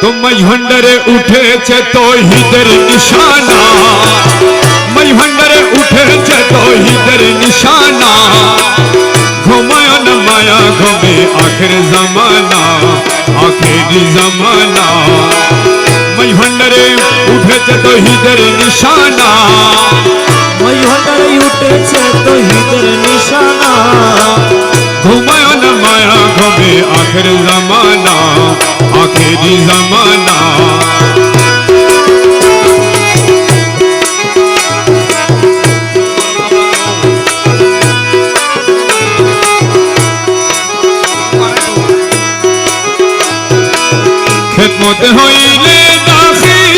মৈহণ্ডরে উঠেছে তৌহিদের নিশানা, মৈহণ্ডরে উঠেছে তৌহিদের নিশানা। ঘুমায় না মায়া ঘুমে আখের জামানা, আখেরি জামানা। মৈহণ্ডরে উঠেছে তৌহিদের নিশানা, মৈহণ্ডরে উঠেছে তৌহিদের নিশানা। ঘুমায় না মায়া ঘুমে আখের জামানা, আখেরি জামানা। খেদমত হইলে দাখিল,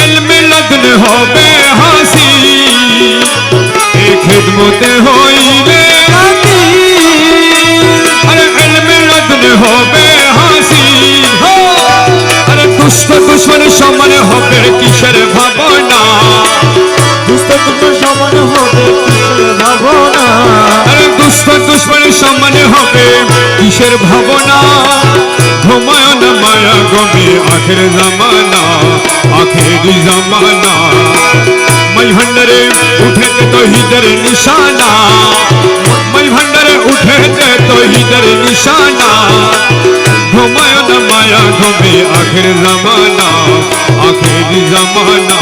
ইলমে লদন হবে হাসিল। এই খেদমতে হইলে আরে ইলমে লদন হবে হাসিল। আরে দুষ্ট দুশ্মন সমান হবে কিসের ভাবনা, দুষ্ট দুশ্মন সমান হবে কিসের ভাবনা। আরে দুষ্ট দুশ্মন সমান হবে কিসের ভাবনা। ঘুমায় না মায়া গমে আখের জামানা, আখেরি জামানা। মৈহণ্ডরে উঠেছে তৌহিদের নিশানা, মৈহণ্ডরে উঠেছে তৌহিদের নিশানা। ঘুমায় না মায়া গমে আখের জামানা, আখেরি জামানা।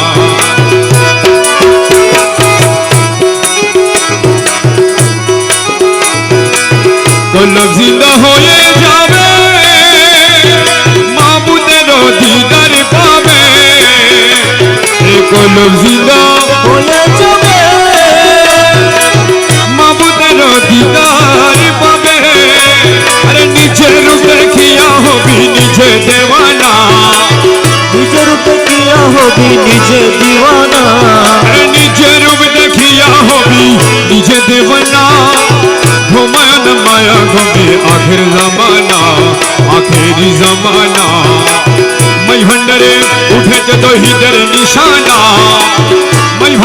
কলব জিন্দা হয়ে যাবে, মাবুদের দিদার পাবে। কলব জিন্দা হয়ে যাবে, মাবুদের দিদার পাবে। আরে নিজের রূপ দেখিয়া হবি নিজে দেওয়ানা, নিজের রূপ দেখিয়া হবি নিজে দিওয়ানা। আরে নিজের রূপ দেখিয়া হবি নিজে দেওয়ানা। ঘুমায় না মায়া ঘুমে আখের জামানা, আখেরি জামানা। মৈহণ্ডরে উঠেছে তৌহিদের নিশানা,